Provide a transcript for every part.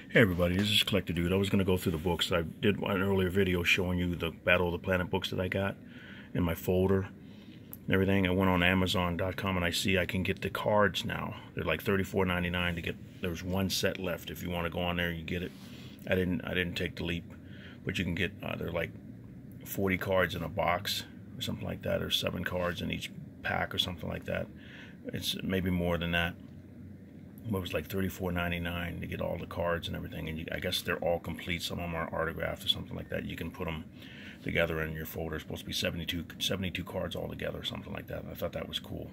Hey everybody, this is Collector Dude. I was going to go through the books. I did an earlier video showing you the Battle of the Planet books that I got in my folder and everything. I went on Amazon.com and I see I can get the cards now. They're like $34.99 to get. There's one set left. If you want to go on there, you get it. I didn't take the leap, but you can get. They're like 40 cards in a box or something like that, or 7 cards in each pack or something like that. It's maybe more than that. It was like $34.99 to get all the cards and everything, and I guess they're all complete. Some of them are autographed or something like that. You can put them together in your folder. It's supposed to be 72 cards all together or something like that. I thought that was cool.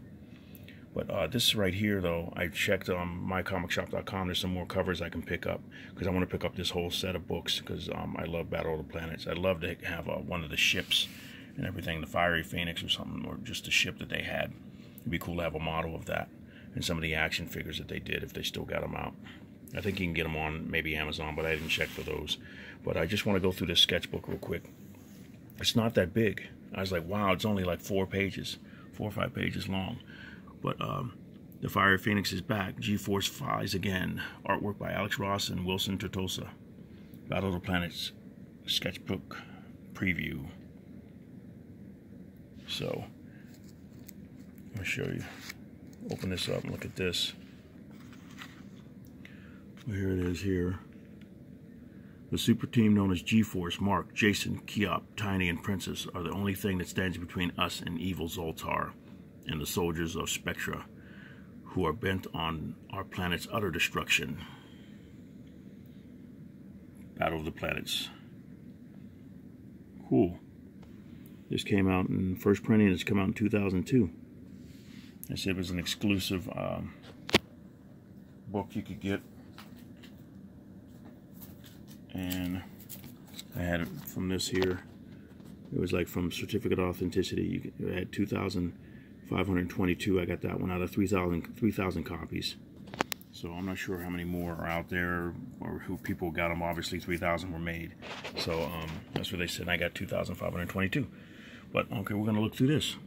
But this right here, though, I checked on mycomicshop.com. There's some more covers I can pick up because I want to pick up this whole set of books because I love Battle of the Planets. I'd love to have one of the ships and everything, the Fiery Phoenix or something, or just the ship that they had. It'd be cool to have a model of that. And some of the action figures that they did, if they still got them out. I think you can get them on maybe Amazon, but I didn't check for those. But I just want to go through this sketchbook real quick. It's not that big. I was like, wow, it's only like 4 or 5 pages long. But the Fiery Phoenix is back. G-Force flies again. Artwork by Alex Ross and Wilson Tortosa. Battle of the Planets sketchbook preview. So, let me show you. Open this up and look at this. Well, here it is here. The super team known as G-Force, Mark, Jason, Keop, Tiny, and Princess are the only thing that stands between us and evil Zoltar and the soldiers of Spectra, who are bent on our planet's utter destruction. Battle of the Planets. Cool. This came out in first printing. It's come out in 2002. I said it was an exclusive book you could get, and I had it from this here. It was like from Certificate of Authenticity. I had 2,522. I got that one out of 3,000 copies. So I'm not sure how many more are out there or who people got them. Obviously 3,000 were made. So that's what they said. I got 2,522. But okay, we're going to look through this.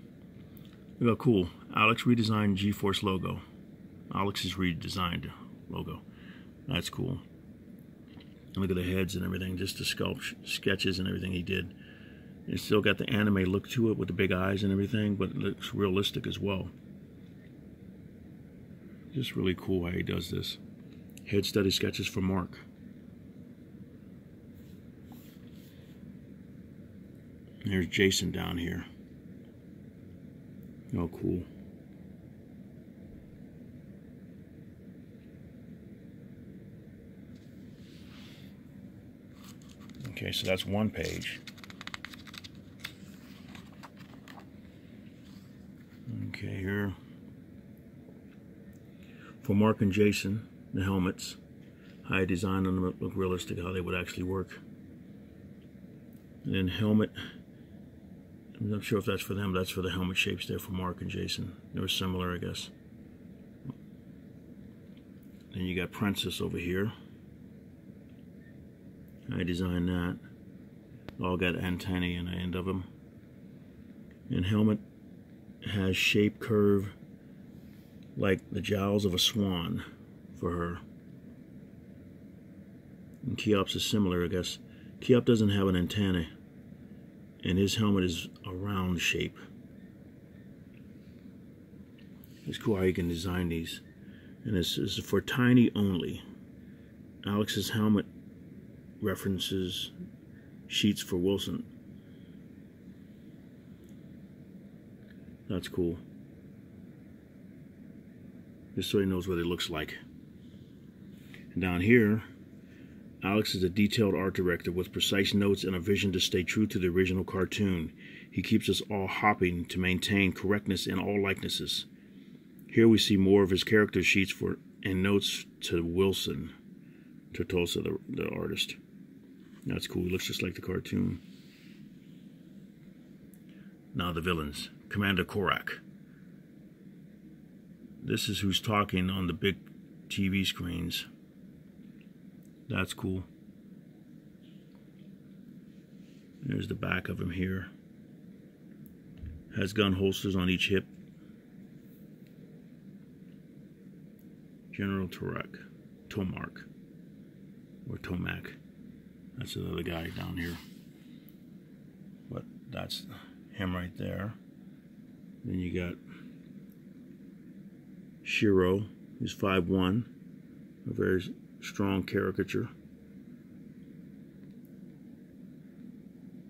Look how cool. Alex redesigned G-Force logo. Alex's redesigned logo. That's cool. And look at the heads and everything, just the sketches and everything he did. It's still got the anime look to it with the big eyes and everything, but it looks realistic as well. Just really cool how he does this. Head study sketches for Mark. And there's Jason down here. Oh, cool. Okay, so that's one page. Okay, here. For Mark and Jason, the helmets. How I designed them to look realistic, how they would actually work. And then helmet. I'm not sure if that's for them, but that's for the helmet shapes there for Mark and Jason. They were similar, I guess. Then you got Princess over here. I designed that. All got antennae in the end of them. And helmet has shape curve like the jowls of a swan for her. And Keop's is similar, I guess. Keop doesn't have an antenna, and his helmet is a round shape. It's cool how you can design these. And this is for Tiny only. Alex's helmet references sheets for Wilson. That's cool. Just so he knows what it looks like. And down here, Alex is a detailed art director with precise notes and a vision to stay true to the original cartoon. He keeps us all hopping to maintain correctness in all likenesses. Here we see more of his character sheets and notes to Wilson Tortosa, the artist. That's cool. He looks just like the cartoon. Now the villains. Commander Korak. This is who's talking on the big TV screens. That's cool. There's the back of him here. Has gun holsters on each hip. General Tomark. or Tomac. That's the other guy down here. But that's him right there. Then you got Shiro, who's 5'1", a very strong caricature.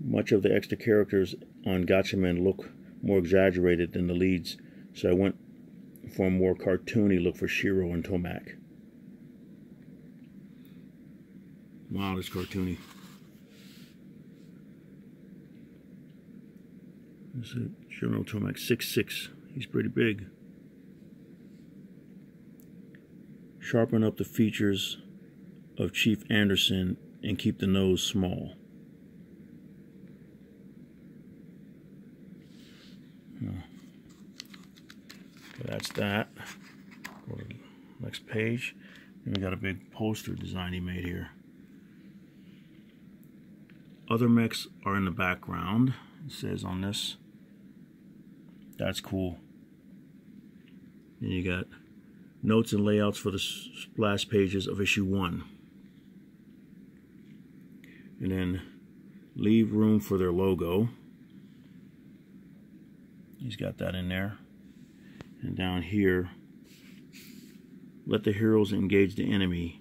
Much of the extra characters on Gatchaman look more exaggerated than the leads, so I went for a more cartoony look for Shiro and Tomac. Wow, that's cartoony. This is Shiro Tomac, 6'6". He's pretty big. Sharpen up the features of Chief Anderson and keep the nose small. So that's that. Go to the next page. And we got a big poster design he made here. Other mechs are in the background, it says on this. That's cool. And you got notes and layouts for the splash pages of issue 1. And then leave room for their logo. He's got that in there. And down here, let the heroes engage the enemy.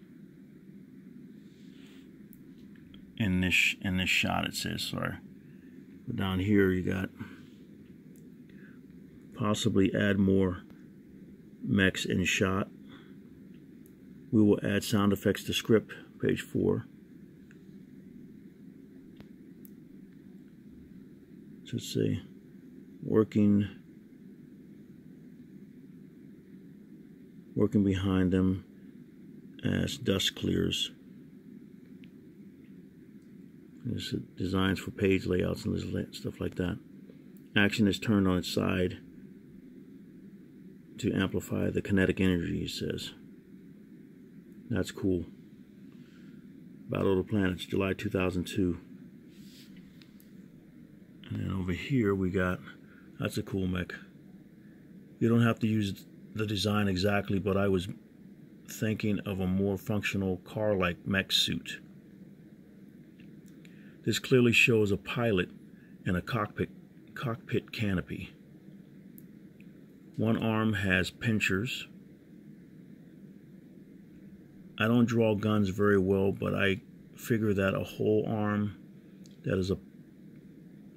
In this shot, it says, sorry. But down here, you got possibly add more mechs in shot. We will add sound effects to script, page 4. So let's say working behind them as dust clears. There's designs for page layouts and stuff like that. Action is turned on its side to amplify the kinetic energy, it says. That's cool. Battle of the Planets, July 2002. And then over here we got, that's a cool mech. You don't have to use the design exactly, but I was thinking of a more functional car-like mech suit. This clearly shows a pilot and a cockpit canopy. One arm has pincers. I don't draw guns very well, but I figure that a whole arm that is a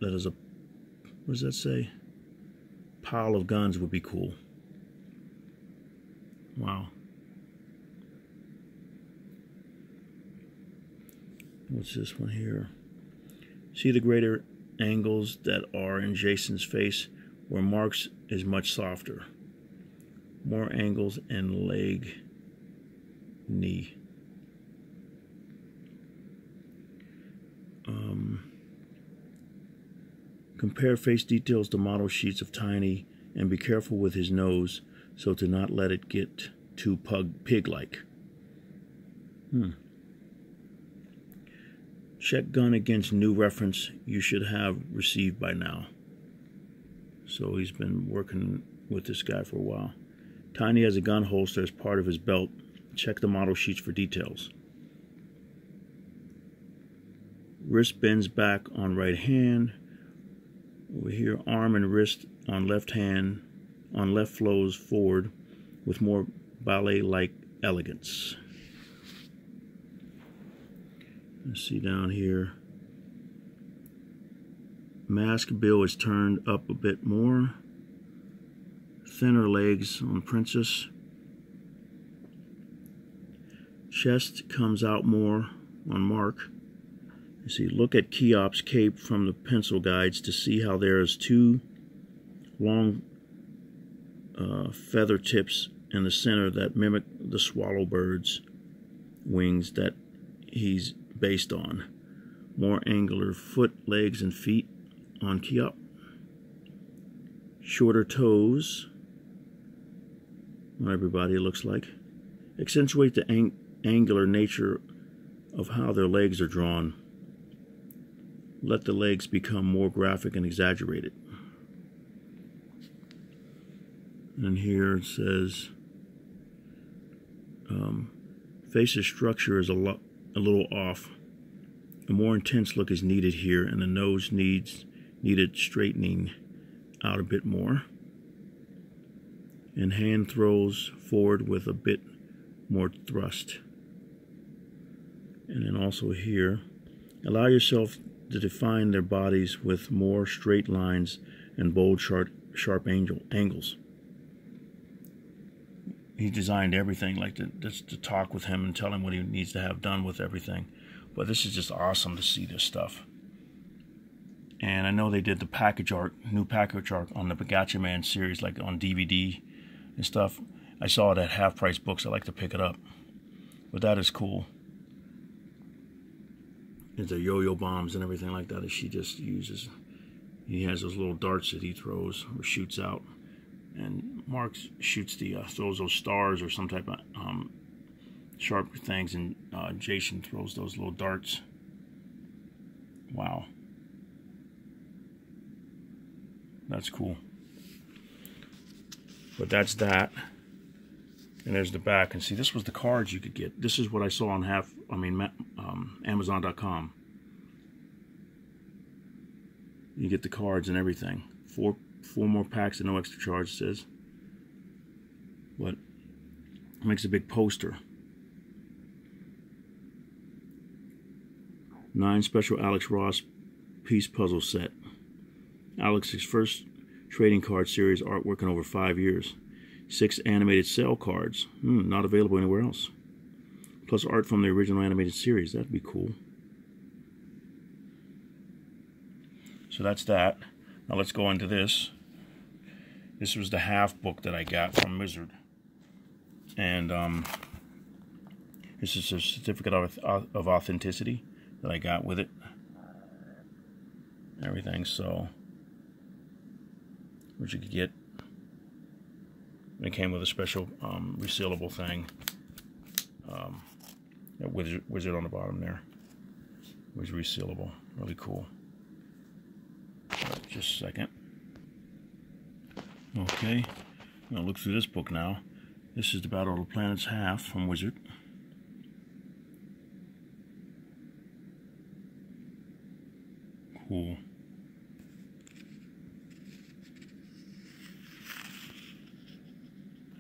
what does that say? Pile of guns would be cool. Wow. What's this one here? See the greater angles that are in Jason's face, where Mark's is much softer. More angles in leg, knee. Compare face details to model sheets of Tiny and be careful with his nose so to not let it get too pig-like. Check gun against new reference you should have received by now. So he's been working with this guy for a while. Tiny has a gun holster as part of his belt. Check the model sheets for details. Wrist bends back on right hand. Over here, arm and wrist on left hand, on left flows forward with more ballet-like elegance. Let's see down here. Mask bill is turned up a bit more. Thinner legs on Princess. Chest comes out more on Mark. You see, look at Keop's cape from the pencil guides to see how there's two long feather tips in the center that mimic the swallow bird's wings that he's based on. More angular foot, legs, and feet on Keop. Shorter toes on everybody, it looks like. Accentuate the angular nature of how their legs are drawn. Let the legs become more graphic and exaggerated. And here it says, face's structure is a a little off. A more intense look is needed here, and the nose needed straightening out a bit more. And hand throws forward with a bit more thrust. And then also here, allow yourself to define their bodies with more straight lines and bold, sharp angles. He designed everything, like to talk with him and tell him what he needs to have done with everything. But this is just awesome to see this stuff. And I know they did the package art, new package art on the Gatchaman series, like on DVD and stuff. I saw it at Half Price Books. I like to pick it up. But that is cool. There's the yo-yo bombs and everything like that she just uses. He has those little darts that he throws or shoots out. And Mark shoots throws those stars or some type of sharp things, and Jason throws those little darts. Wow. That's cool. But that's that. And there's the back. And see, this was the cards you could get. This is what I saw on Amazon.com. You get the cards and everything. Four more packs at no extra charge, it says. But it makes a big poster. 9 special Alex Ross piece puzzle set. Alex's first trading card series artwork in over 5 years. 6 animated cell cards. Not available anywhere else. Plus art from the original animated series. That'd be cool. So that's that. Now let's go into this. This was the half book that I got from Wizard. And this is a certificate of authenticity that I got with it. Everything, so which you could get. It came with a special resealable thing. That wizard on the bottom there was resealable. Really cool. Just a second. Okay, I'm going to look through this book now. This is the Battle of the Planets half from Wizard. Cool.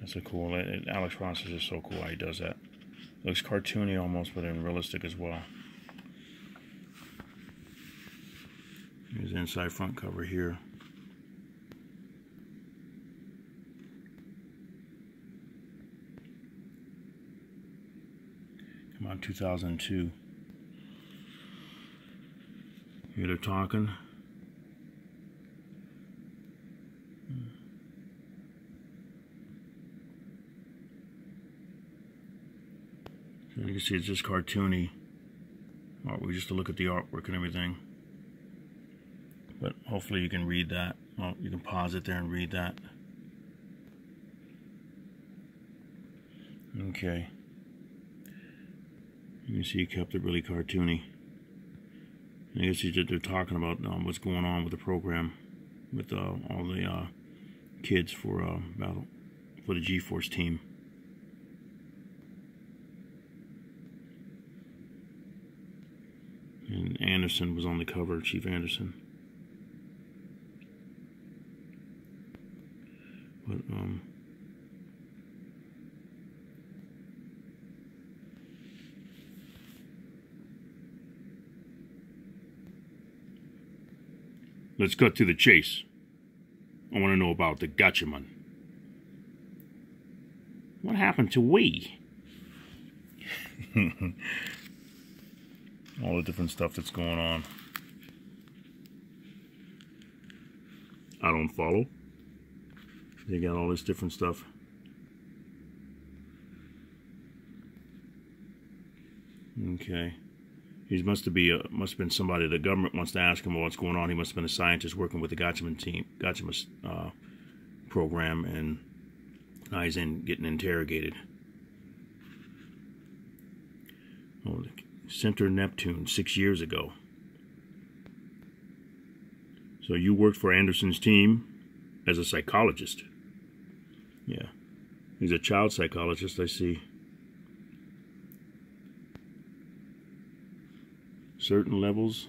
That's a cool. Alex Ross is just so cool how he does that. Looks cartoony almost, but then realistic as well. Here's the inside front cover here. Come out 2002. Here they're talking. So you can see it's just cartoony. We just to look at the artwork and everything. But hopefully you can read that. Well, you can pause it there and read that. Okay. You can see he kept it really cartoony. I guess they're talking about what's going on with the program with all the kids for the G-Force team. And Anderson was on the cover, Chief Anderson. But let's cut to the chase. I want to know about the Gatchaman. What happened to we? All the different stuff that's going on. I don't follow. They got all this different stuff. Okay. He must have been somebody the government wants to ask him what's going on. He must have been a scientist working with the Gatchaman team, Gatchaman program, and now he's getting interrogated. Oh, Center Neptune 6 years ago. So you worked for Anderson's team as a psychologist. Yeah. He's a child psychologist, I see. certain levels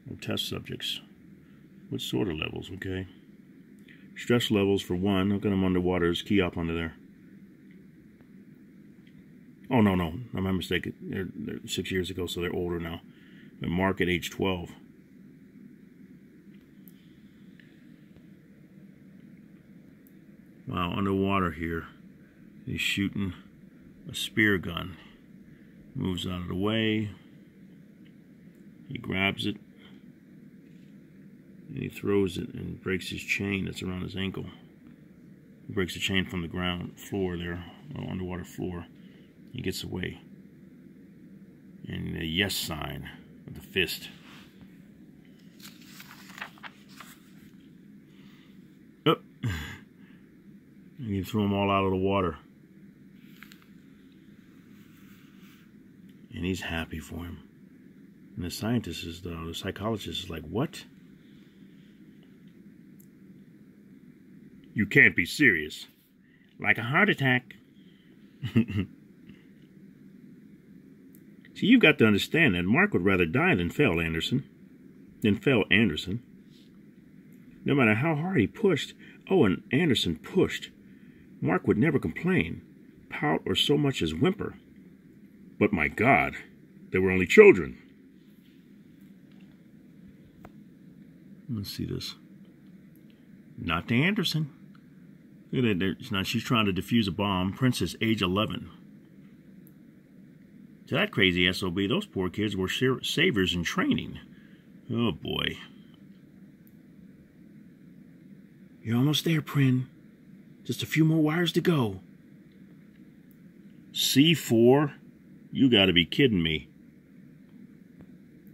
of test subjects. What sort of levels? Okay. Stress levels for 1. Look at them underwater. There's key up under there. Oh, no. I'm my mistake. They're 6 years ago, so they're older now. But Mark at age 12. Wow, underwater here. He's shooting a spear gun. Moves out of the way. He grabs it. And he throws it and breaks his chain that's around his ankle. He breaks the chain from the ground floor there, underwater floor. He gets away. And the yes sign with the fist. Oh. And he threw them all out of the water. And he's happy for him. And the scientist is, the psychologist is like, what? You can't be serious. Like a heart attack. See, you've got to understand that Mark would rather die than fail Anderson. No matter how hard he pushed, and Anderson pushed, Mark would never complain, pout, or so much as whimper. But my God, they were only children. Let's see this. Not to Anderson. Look at that. Now she's trying to defuse a bomb. Princess, age 11. To that crazy SOB, those poor kids were saviors in training. Oh boy. You're almost there, Prin. Just a few more wires to go. C4? You gotta be kidding me.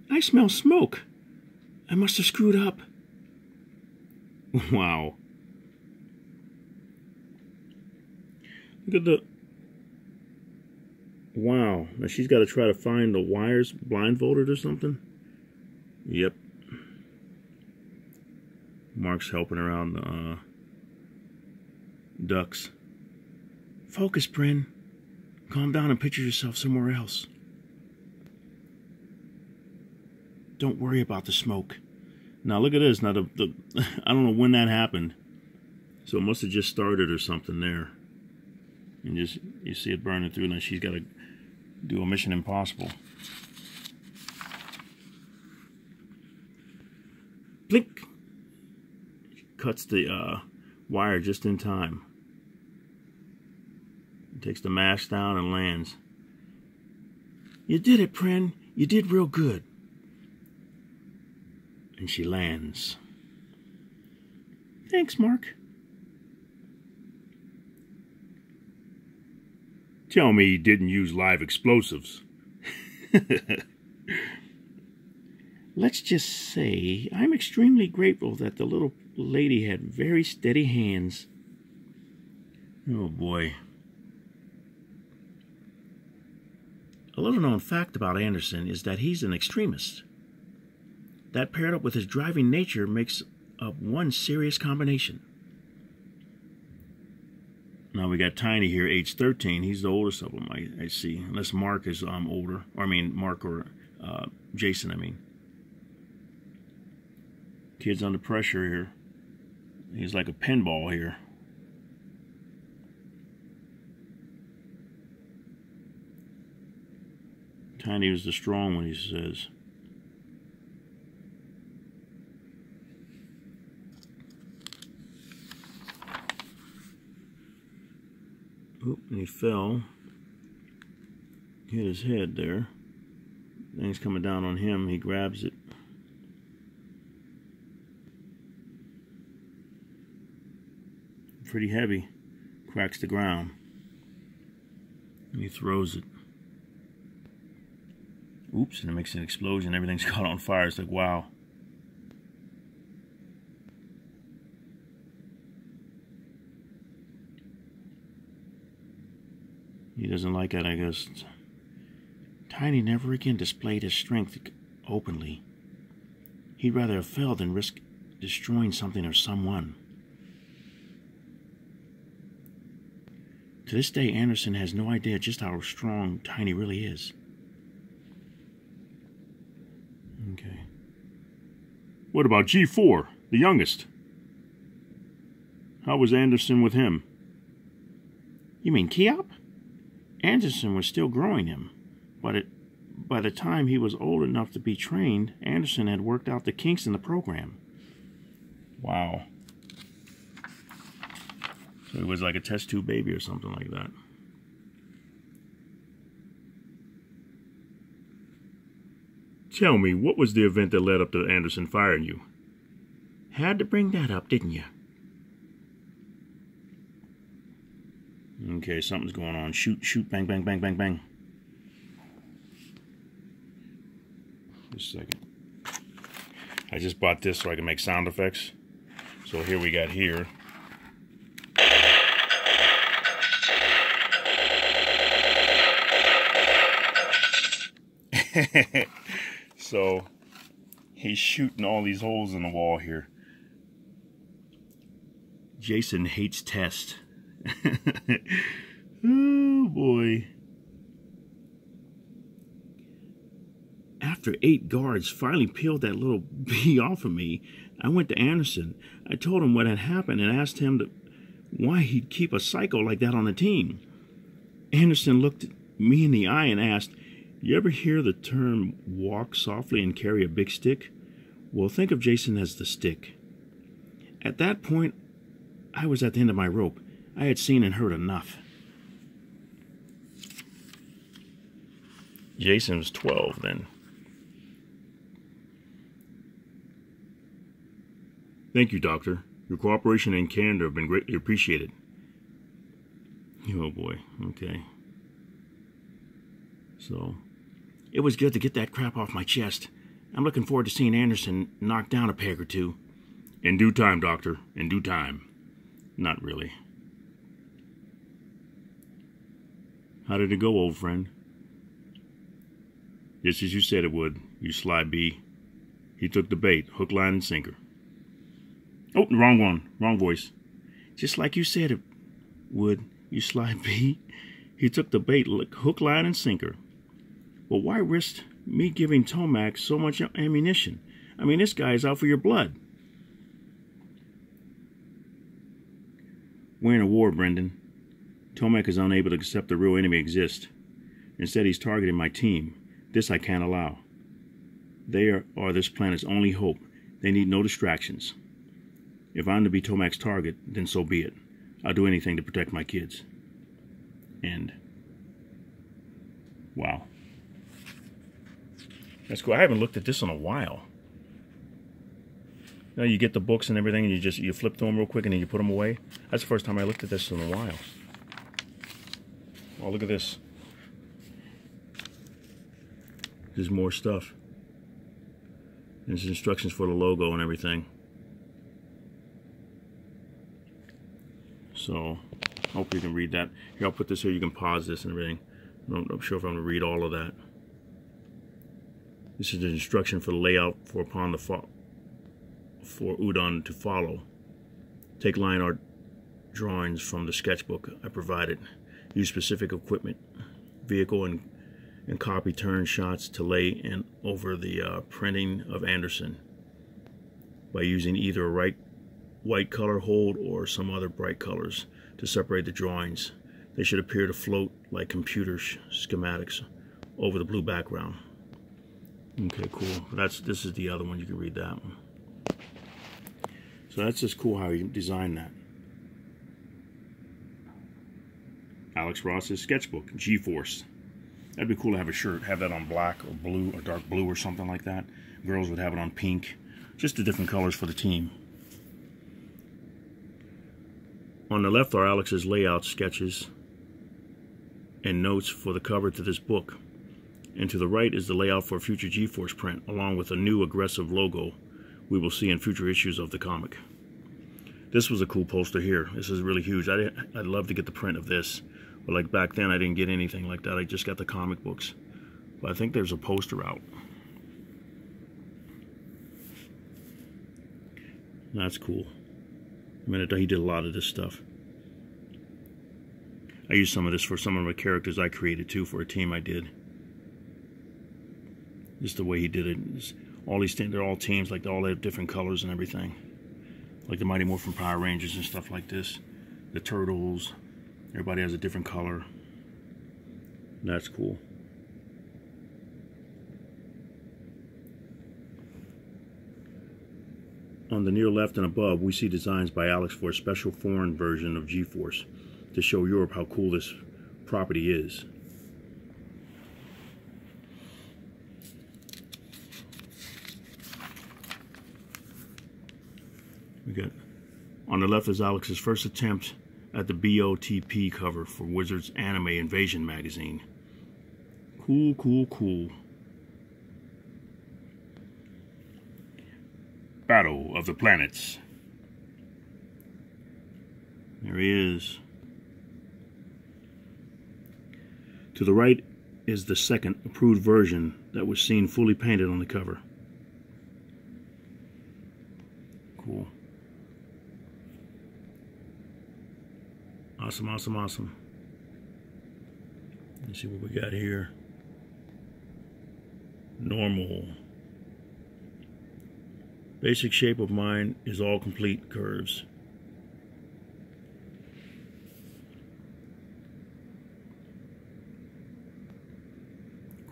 I smell smoke. I must have screwed up. Wow. Look at the... Wow. Now she's got to try to find the wires blindfolded or something? Yep. Mark's helping her out the ducks. Focus, Bryn. Calm down and picture yourself somewhere else. Don't worry about the smoke. Now look at this. Now I don't know when that happened. So it must have just started or something there. And just you see it burning through. Now she's got to do a Mission Impossible. Blink. She cuts the wire just in time. Takes the mask down and lands. You did it, Prin. You did real good. And she lands. Thanks, Mark. Tell me you didn't use live explosives. Let's just say I'm extremely grateful that the little lady had very steady hands. Oh boy. A little known fact about Anderson is that he's an extremist. That paired up with his driving nature makes up one serious combination. Now we got Tiny here, age 13. He's the oldest of them, I see. Unless Mark is older. Or I mean, Mark or Jason, I mean. Kid's under pressure here. He's like a pinball here. Tiny was the strong one, he says. Oop, and he fell. Hit his head there. Thing's coming down on him. He grabs it. Pretty heavy. Cracks the ground. And he throws it. Oops, and it makes an explosion. Everything's caught on fire. It's like, wow. He doesn't like it, I guess. Tiny never again displayed his strength openly. He'd rather have failed than risk destroying something or someone. To this day, Anderson has no idea just how strong Tiny really is. Okay. What about G4, the youngest? How was Anderson with him? You mean Keop? Anderson was still growing him, but by the time he was old enough to be trained, Anderson had worked out the kinks in the program. Wow. So he was like a test tube baby or something like that. Tell me, what was the event that led up to Anderson firing you? Had to bring that up, didn't you? Okay, something's going on. Shoot, shoot, bang, bang, bang, bang, bang. Just a second. I just bought this so I can make sound effects. So here we got here. So he's shooting all these holes in the wall here. Jason hates tests. Oh boy. After 8 guards finally peeled that little bee off of me, I went to Anderson. I told him what had happened and asked him why he'd keep a psycho like that on the team. Anderson looked me in the eye and asked, "You ever hear the term walk softly and carry a big stick? Well, think of Jason as the stick." At that point, I was at the end of my rope. I had seen and heard enough. Jason was 12 then. Thank you, Doctor. Your cooperation and candor have been greatly appreciated. Oh boy, okay. So, it was good to get that crap off my chest. I'm looking forward to seeing Anderson knock down a peg or two. In due time, Doctor. In due time. Not really. How did it go, old friend? Just as you said it would, you sly bee. He took the bait, hook, line, and sinker. Oh, wrong one. Wrong voice. Just like you said it would, you sly bee. He took the bait, hook, line, and sinker. Well, why risk me giving Tomac so much ammunition? I mean, this guy is out for your blood. We're in a war, Brendan. Tomac is unable to accept the real enemy exists. Instead, he's targeting my team. This I can't allow. They are this planet's only hope. They need no distractions. If I'm to be Tomac's target, then so be it. I'll do anything to protect my kids. End. Wow. That's cool. I haven't looked at this in a while. You know, you get the books and everything, and you flip through them real quick, and then you put them away. That's the first time I looked at this in a while. Oh, look at this. There's more stuff. There's instructions for the logo and everything. So, hope you can read that. Here, I'll put this here. You can pause this and everything. I'm not sure if I'm going to read all of that. This is the instruction for the layout for Udon to follow. Take line art drawings from the sketchbook I provided. Use specific equipment, vehicle, and copy turn shots to lay in over the printing of Anderson by using either a white color hold or some other bright colors to separate the drawings. They should appear to float like computer schematics over the blue background. Okay, cool. This is the other one. You can read that one. So that's just cool how you design that. Alex Ross's sketchbook, G-Force. That'd be cool to have a shirt, have that on black or blue or dark blue or something like that. Girls would have it on pink. Just the different colors for the team. On the left are Alex's layout sketches and notes for the cover to this book. And to the right is the layout for a future G-Force print, along with a new aggressive logo we will see in future issues of the comic. This was a cool poster here. This is really huge. I'd love to get the print of this. But like back then, I didn't get anything like that. I just got the comic books. But I think there's a poster out. That's cool. I mean, he did a lot of this stuff. I used some of this for some of the characters I created too for a team I did. Just the way he did it. all these things, they're all teams, like they all have different colors and everything. Like the Mighty Morphin Power Rangers and stuff like this. The Turtles, everybody has a different color. That's cool. On the near left and above, we see designs by Alex for a special foreign version of G-Force to show Europe how cool this property is. We got, on the left is Alex's first attempt at the BOTP cover for Wizards Anime Invasion magazine. Cool, cool, cool. Battle of the Planets. There he is. To the right is the second approved version that was seen fully painted on the cover. Cool. Awesome, awesome, awesome. Let's see what we got here. Normal. Basic shape of mine is all complete curves.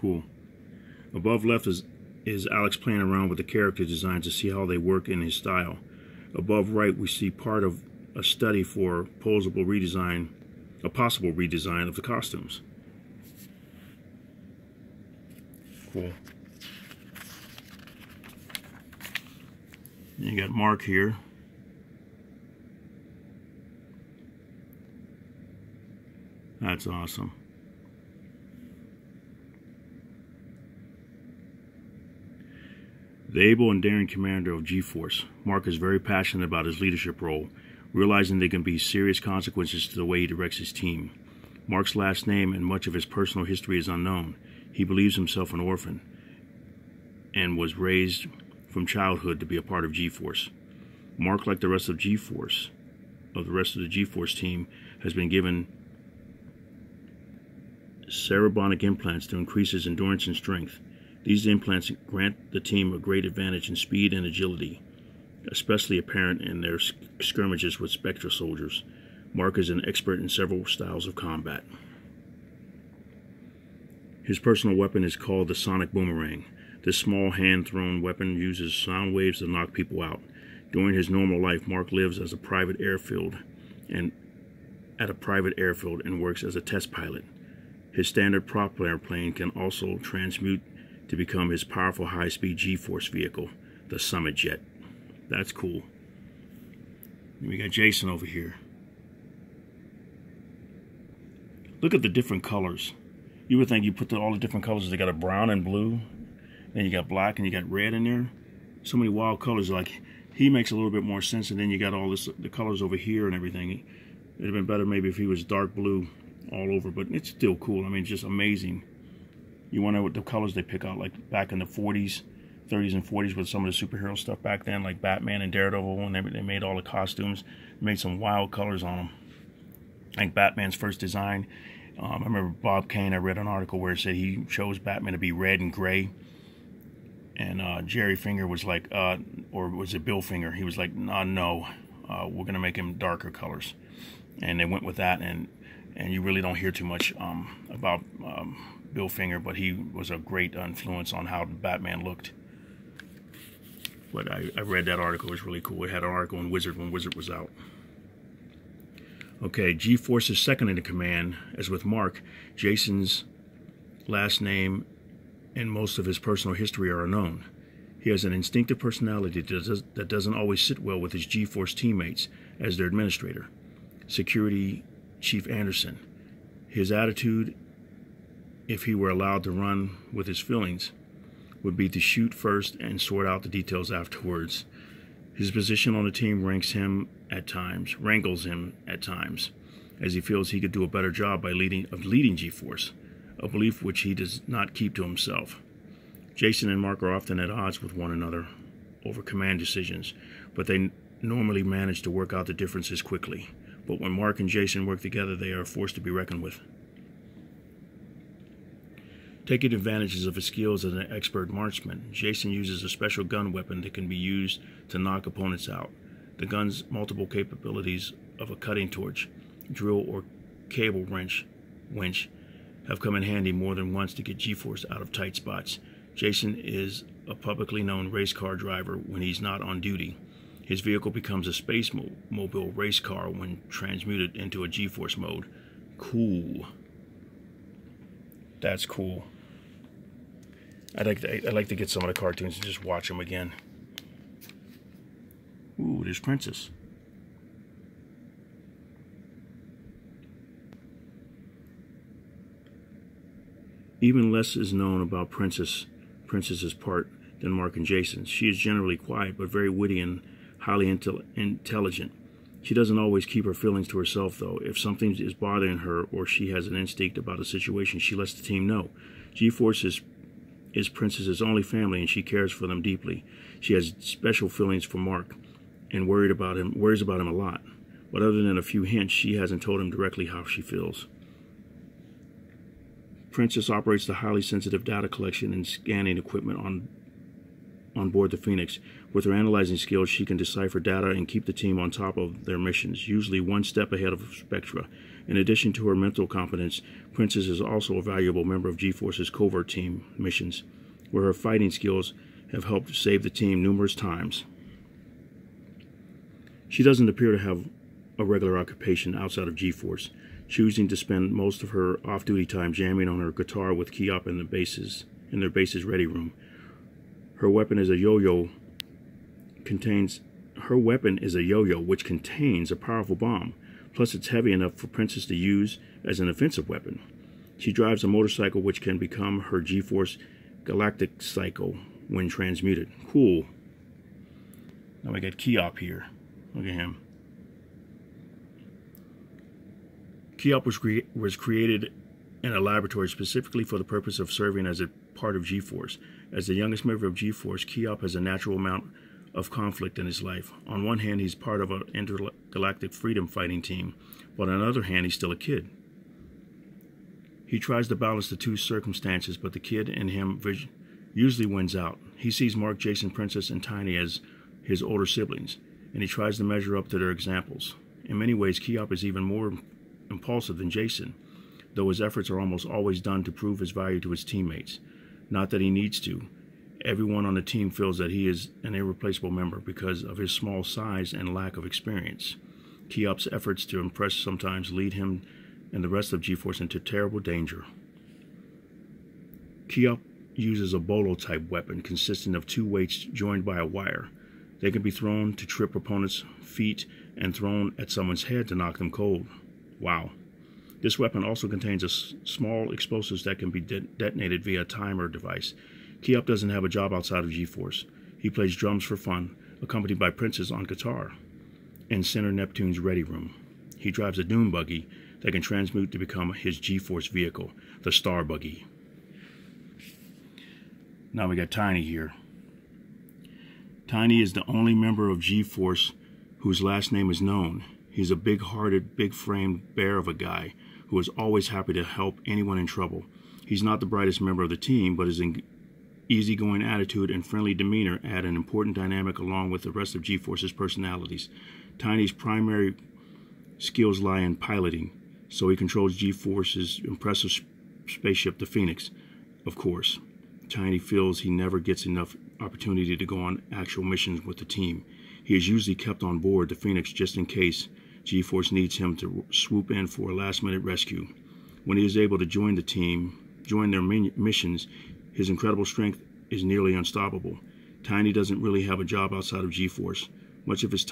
Cool. Above left is Alex playing around with the character designs to see how they work in his style. Above right, we see part of a study for a possible redesign of the costumes. Cool. You got Mark here. That's awesome. The able and daring commander of G-Force, Mark is very passionate about his leadership role, realizing there can be serious consequences to the way he directs his team. Mark's last name and much of his personal history is unknown. He believes himself an orphan and was raised from childhood to be a part of G-Force. Mark, like the rest of G-Force, the G-Force team, has been given cerebronic implants to increase his endurance and strength. These implants grant the team a great advantage in speed and agility, especially apparent in their skirmishes with Spectra soldiers. Mark is an expert in several styles of combat. His personal weapon is called the Sonic Boomerang. This small hand-thrown weapon uses sound waves to knock people out. During his normal life, Mark lives as a private airfield and works as a test pilot. His standard prop airplane can also transmute to become his powerful high-speed G-Force vehicle, the Summit Jet. That's cool. We got Jason over here. Look at the different colors. You would think you put all the different colors. They got a brown and blue. Then you got black and you got red in there. So many wild colors. Like, he makes a little bit more sense. And then you got all the colors over here and everything. It'd have been better maybe if he was dark blue all over. But it's still cool. I mean, it's just amazing. You wonder what the colors they pick out. Like back in the 40s, 30s and 40s with some of the superhero stuff back then. Like Batman and Daredevil. And they made all the costumes. Made some wild colors on them. Like Batman's first design. I remember Bob Kane, I read an article where it said he chose Batman to be red and gray. And Jerry Finger was like, or was it Bill Finger? He was like, no, we're going to make him darker colors. And they went with that, and you really don't hear too much about Bill Finger, but he was a great influence on how Batman looked. But I read that article. It was really cool. It had an article in Wizard when Wizard was out. Okay, G-Force is second in command. As with Mark, Jason's last name and most of his personal history are unknown. He has an instinctive personality that doesn't always sit well with his G-Force teammates as their administrator, Security Chief Anderson. His attitude, if he were allowed to run with his feelings, would be to shoot first and sort out the details afterwards. His position on the team wrangles him at times, as he feels he could do a better job by leading G-Force, a belief which he does not keep to himself. Jason and Mark are often at odds with one another over command decisions, but they normally manage to work out the differences quickly. But when Mark and Jason work together, they are a force to be reckoned with. Taking advantages of his skills as an expert marksman, Jason uses a special gun weapon that can be used to knock opponents out. The gun's multiple capabilities of a cutting torch, drill, or cable winch have come in handy more than once to get G-force out of tight spots. Jason is a publicly known race car driver when he's not on duty. His vehicle becomes a space mobile race car when transmuted into a G-force mode. Cool. That's cool. I'd like to get some of the cartoons and just watch them again. Ooh, there's Princess. Even less is known about Princess's part than Mark and Jason's. She is generally quiet but very witty and highly intelligent. She doesn't always keep her feelings to herself, though. If something is bothering her or she has an instinct about a situation, she lets the team know. G-Force is Princess's only family, and she cares for them deeply. She has special feelings for Mark and worries about him a lot. But other than a few hints, she hasn't told him directly how she feels. Princess operates the highly sensitive data collection and scanning equipment on board the Phoenix. With her analyzing skills, she can decipher data and keep the team on top of their missions, usually one step ahead of Spectra. In addition to her mental competence, Princess is also a valuable member of G-Force's covert team missions, where her fighting skills have helped save the team numerous times. She doesn't appear to have a regular occupation outside of G-Force, choosing to spend most of her off-duty time jamming on her guitar with Keop in their base's ready room. Her weapon is a yo-yo which contains a powerful bomb. Plus, it's heavy enough for Princess to use as an offensive weapon. She drives a motorcycle which can become her G-Force Galactic Cycle when transmuted. Cool. Now we got Keop here. Look at him. Keop was created in a laboratory specifically for the purpose of serving as a part of G-Force. As the youngest member of G-Force, Keop has a natural amount of conflict in his life. On one hand, he's part of an intergalactic freedom fighting team, but on the other hand, he's still a kid. He tries to balance the two circumstances, but the kid in him usually wins out. He sees Mark, Jason, Princess, and Tiny as his older siblings, and he tries to measure up to their examples. In many ways, Keop is even more impulsive than Jason, though his efforts are almost always done to prove his value to his teammates. Not that he needs to. Everyone on the team feels that he is an irreplaceable member because of his small size and lack of experience. Keop's efforts to impress sometimes lead him and the rest of G-Force into terrible danger. Keop uses a bolo-type weapon consisting of two weights joined by a wire. They can be thrown to trip opponents' feet and thrown at someone's head to knock them cold. Wow. This weapon also contains small explosives that can be detonated via a timer device. Keop doesn't have a job outside of G-Force. He plays drums for fun, accompanied by Princess on guitar, in Center Neptune's ready room. He drives a dune buggy that can transmute to become his G-Force vehicle, the Star Buggy. Now we got Tiny here. Tiny is the only member of G-Force whose last name is known. He's a big-hearted, big-framed bear of a guy who is always happy to help anyone in trouble. He's not the brightest member of the team, but his easygoing attitude and friendly demeanor add an important dynamic along with the rest of G-Force's personalities. Tiny's primary skills lie in piloting, so he controls G-Force's impressive spaceship, the Phoenix. Of course, Tiny feels he never gets enough opportunity to go on actual missions with the team. He is usually kept on board the Phoenix just in case G-Force needs him to swoop in for a last-minute rescue. When he is able to join their missions, his incredible strength is nearly unstoppable. Tiny doesn't really have a job outside of G-Force. Much of his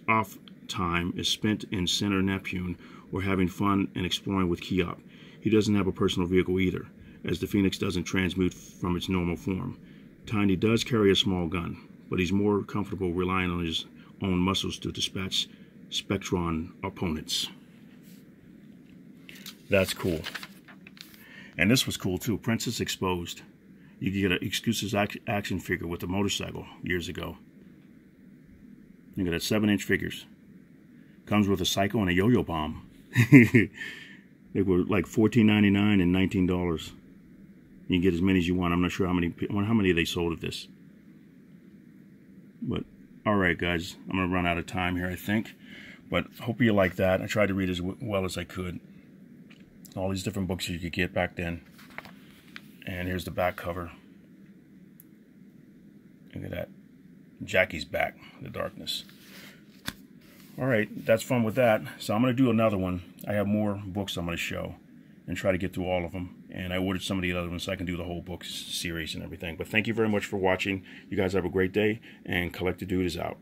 off time is spent in Center Neptune or having fun and exploring with Keop. He doesn't have a personal vehicle either, as the Phoenix doesn't transmute from its normal form. Tiny does carry a small gun, but he's more comfortable relying on his own muscles to dispatch Spectron opponents. That's cool. And this was cool too. Princess Exposed. You could get an Excuses action figure with a motorcycle years ago. You got 7-inch figures. Comes with a cycle and a yo-yo bomb. They were like $14.99 and $19. You can get as many as you want. I'm not sure how many they sold of this. But, alright guys, I'm going to run out of time here, I think. But hope you like that. I tried to read as well as I could. All these different books you could get back then. And here's the back cover. Look at that. Jackie's back, the darkness. Alright, that's fun with that. So I'm going to do another one. I have more books I'm going to show and try to get through all of them. And I ordered some of the other ones so I can do the whole book series and everything. But thank you very much for watching. You guys have a great day, and Collector Dude is out.